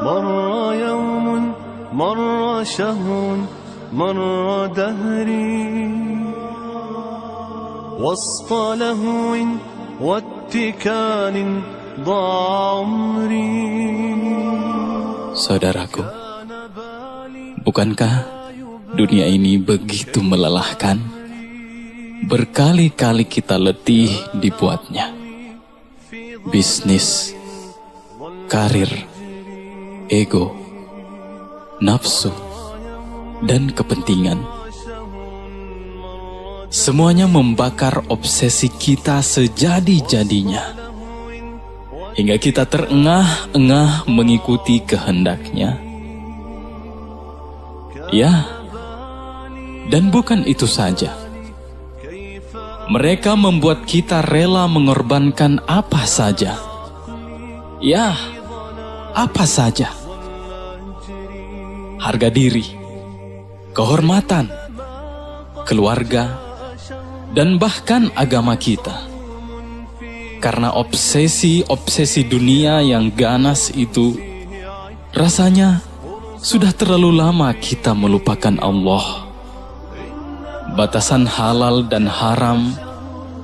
مر يوم مر شهر مر دهري وسط لهو واتكال ضاع عمري. Saudaraku, bukankah dunia ini begitu melelahkan? Berkali-kali kita letih dibuatnya. Bisnis, karir, ego, nafsu, dan kepentingan. Semuanya membakar obsesi kita sejadi-jadinya. Hingga kita terengah-engah mengikuti kehendaknya. Ya, dan bukan itu saja. Mereka membuat kita rela mengorbankan apa saja. Ya, apa saja. Harga diri, kehormatan, keluarga, dan bahkan agama kita. Karena obsesi dunia yang ganas itu, rasanya sudah terlalu lama kita melupakan Allah. Batasan halal dan haram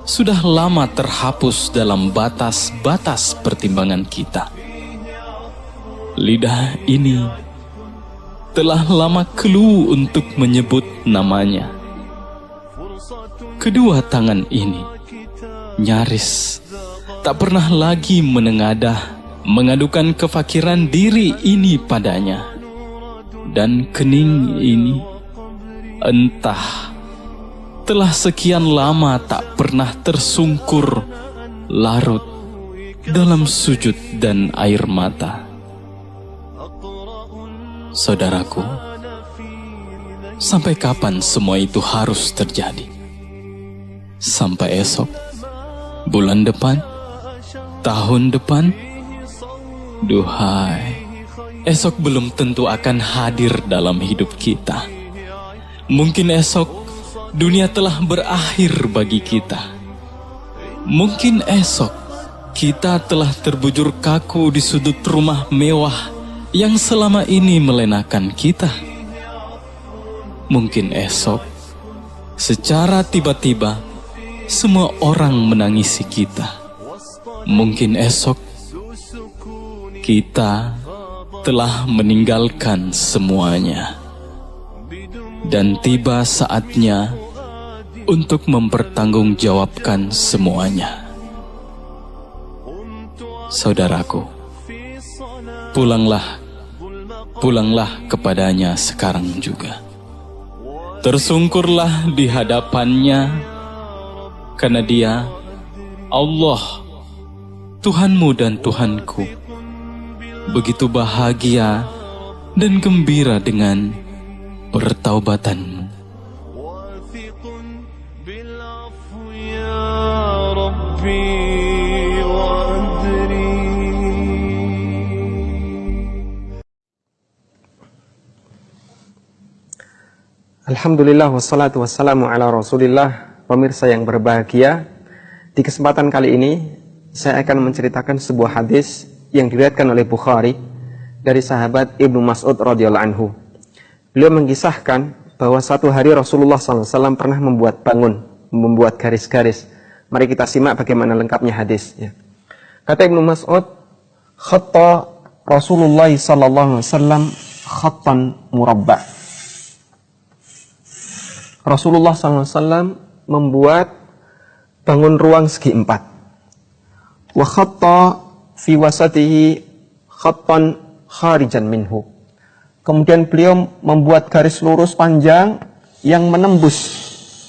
sudah lama terhapus dalam batas-batas pertimbangan kita. Lidah ini telah lama keluh untuk menyebut namanya. Kedua tangan ini nyaris tak pernah lagi mengadukan kefakiran diri ini padanya. Dan kening ini entah telah sekian lama tak pernah tersungkur larut dalam sujud dan air mata. Saudaraku, sampai kapan semua itu harus terjadi? Sampai esok? Bulan depan? Tahun depan? Duhai, esok belum tentu akan hadir dalam hidup kita. Mungkin esok dunia telah berakhir bagi kita. Mungkin esok kita telah terbujur kaku di sudut rumah mewah yang selama ini melenakan kita. Mungkin esok secara tiba-tiba semua orang menangisi kita. Mungkin esok kita telah meninggalkan semuanya. Dan tiba saatnya untuk mempertanggungjawabkan semuanya. Saudaraku, pulanglah kepadanya sekarang juga. Tersungkurlah di hadapannya, karena Dia, Allah, Tuhanmu dan Tuhanku, begitu bahagia dan gembira dengan pertaubatanmu. Alhamdulillah wassalatu wassalamu ala rasulillah. Pemirsa yang berbahagia, di kesempatan kali ini saya akan menceritakan sebuah hadis yang diriwayatkan oleh Bukhari dari sahabat Ibnu Mas'ud radhiyallahu anhu. Beliau mengisahkan bahwa suatu hari Rasulullah SAW pernah membuat garis-garis. Mari kita simak bagaimana lengkapnya hadis. Ya. Kata Ibnu Mas'ud, khatta Rasulullah SAW khattan murabba. Rasulullah SAW membuat bangun ruang segi 4. Wa khatta fi wasatihi khattan kharijan minhu. Kemudian beliau membuat garis lurus panjang yang menembus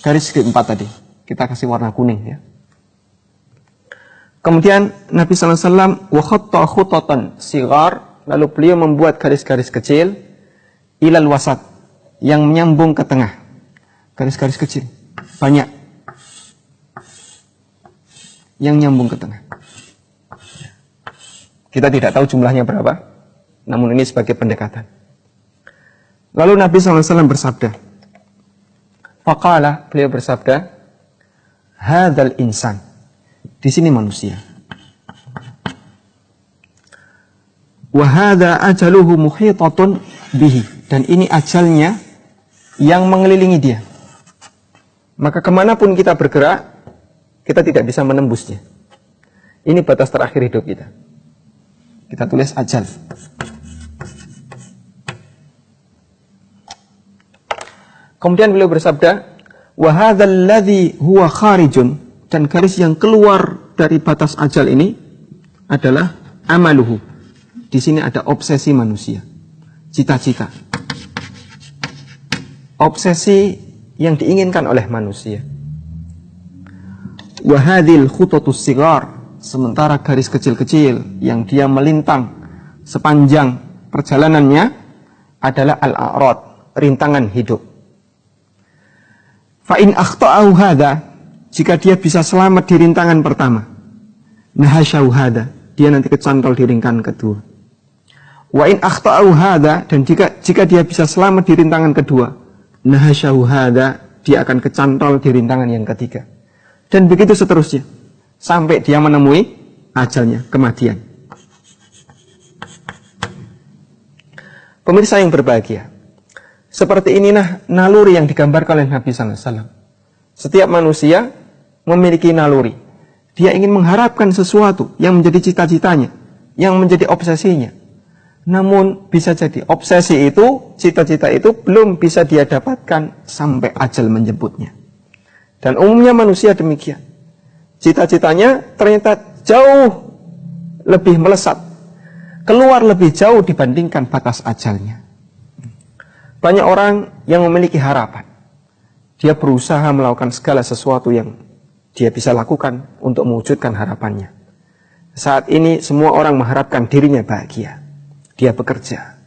garis segi 4 tadi. Kita kasih warna kuning ya. Kemudian Nabi SAW wa khatta khutatan sigar, lalu beliau membuat garis-garis kecil ilal wasat yang menyambung ke tengah. Garis-garis kecil banyak yang nyambung ke tengah. Kita tidak tahu jumlahnya berapa, namun ini sebagai pendekatan. Lalu Nabi SAW bersabda, faqala, beliau bersabda, hadzal insan, di sini manusia, wa hadza ajaluhu muhitatun bihi, dan ini ajalnya yang mengelilingi dia. Maka kemanapun kita bergerak, kita tidak bisa menembusnya. Ini batas terakhir hidup kita. Kita tulis ajal. Kemudian beliau bersabda, wa hadzal ladzi huwa kharijun, dan garis yang keluar dari batas ajal ini adalah amaluhu. Di sini ada obsesi manusia, cita-cita. Obsesi yang diinginkan oleh manusia. Wa hadzal khutatus sigar, sementara garis kecil-kecil yang dia melintang sepanjang perjalanannya adalah al-a'rad, rintangan hidup. Fa in akhta'ahu hadza, jika dia bisa selamat di rintangan pertama, nahasyahu hadza, dia nanti kecantol di rintangan kedua. Wa in akhta'ahu hadza, dan jika dia bisa selamat di rintangan kedua, nahasyahu hadza, dia akan kecantol di rintangan yang ketiga. Dan begitu seterusnya sampai dia menemui ajalnya, kematian. Pemirsa yang berbahagia, seperti inilah naluri yang digambarkan oleh Nabi SAW. Setiap manusia memiliki naluri. Dia ingin mengharapkan sesuatu yang menjadi cita-citanya, yang menjadi obsesinya. Namun bisa jadi obsesi itu, cita-cita itu belum bisa dia dapatkan sampai ajal menjemputnya. Dan umumnya manusia demikian. Cita-citanya ternyata jauh lebih melesat, keluar lebih jauh dibandingkan batas ajalnya. Banyak orang yang memiliki harapan. Dia berusaha melakukan segala sesuatu yang dia bisa lakukan untuk mewujudkan harapannya. Saat ini semua orang mengharapkan dirinya bahagia. Dia bekerja.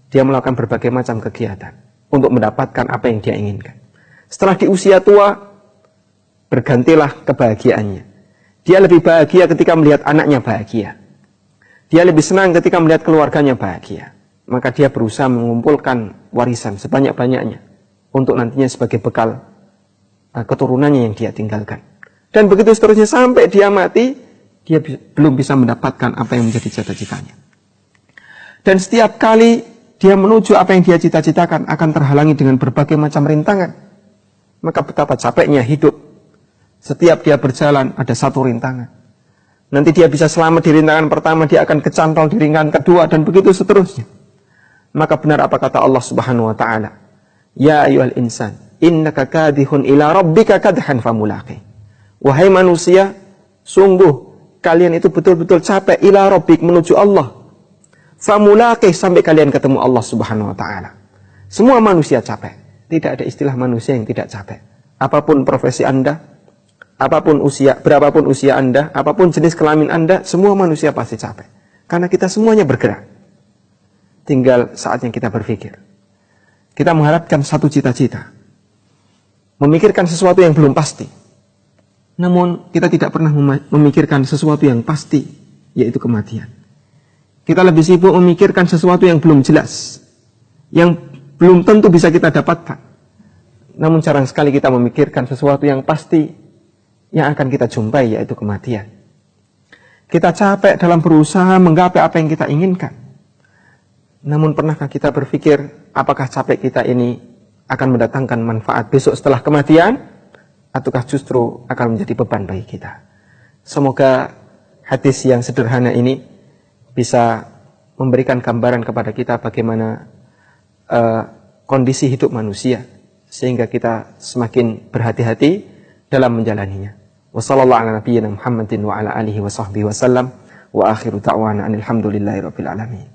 Dia melakukan berbagai macam kegiatan untuk mendapatkan apa yang dia inginkan. Setelah di usia tua, bergantilah kebahagiaannya. Dia lebih bahagia ketika melihat anaknya bahagia. Dia lebih senang ketika melihat keluarganya bahagia. Maka dia berusaha mengumpulkan warisan sebanyak-banyaknya untuk nantinya sebagai bekal keturunannya yang dia tinggalkan. Dan begitu seterusnya sampai dia mati, dia belum bisa mendapatkan apa yang menjadi cita-citanya. Dan setiap kali dia menuju apa yang dia cita-citakan akan terhalangi dengan berbagai macam rintangan. Maka betapa capeknya hidup. Setiap dia berjalan ada satu rintangan. Nanti dia bisa selamat di rintangan pertama, dia akan kecantol di rintangan kedua, dan begitu seterusnya. Maka benar apa kata Allah Subhanahu wa ta'ala, ya ayyuhal insan, innaka kadihun ila rabbika kadhan famulaqih. Wahai manusia, sungguh kalian itu betul-betul capek ila rabbik, menuju Allah. Famulaqih, sampai kalian ketemu Allah Subhanahu wa ta'ala. Semua manusia capek. Tidak ada istilah manusia yang tidak capek. Apapun profesi Anda, apapun usia, berapapun usia Anda, apapun jenis kelamin Anda, semua manusia pasti capek. Karena kita semuanya bergerak. Tinggal saatnya kita berpikir. Kita mengharapkan satu cita-cita. Memikirkan sesuatu yang belum pasti. Namun kita tidak pernah memikirkan sesuatu yang pasti, yaitu kematian. Kita lebih sibuk memikirkan sesuatu yang belum jelas, yang belum tentu bisa kita dapatkan. Namun jarang sekali kita memikirkan sesuatu yang pasti yang akan kita jumpai, yaitu kematian. Kita capek dalam berusaha menggapai apa yang kita inginkan. Namun pernahkah kita berpikir apakah capek kita ini akan mendatangkan manfaat besok setelah kematian, ataukah justru akan menjadi beban bagi kita? Semoga hadis yang sederhana ini bisa memberikan gambaran kepada kita bagaimana kondisi hidup manusia, sehingga kita semakin berhati-hati dalam menjalaninya. Wassallallahu ala nabiyyina Muhammadin wa ala alihi wa sahbihi wasallam, wa akhiru da'wana alhamdulillahi rabbil alamin.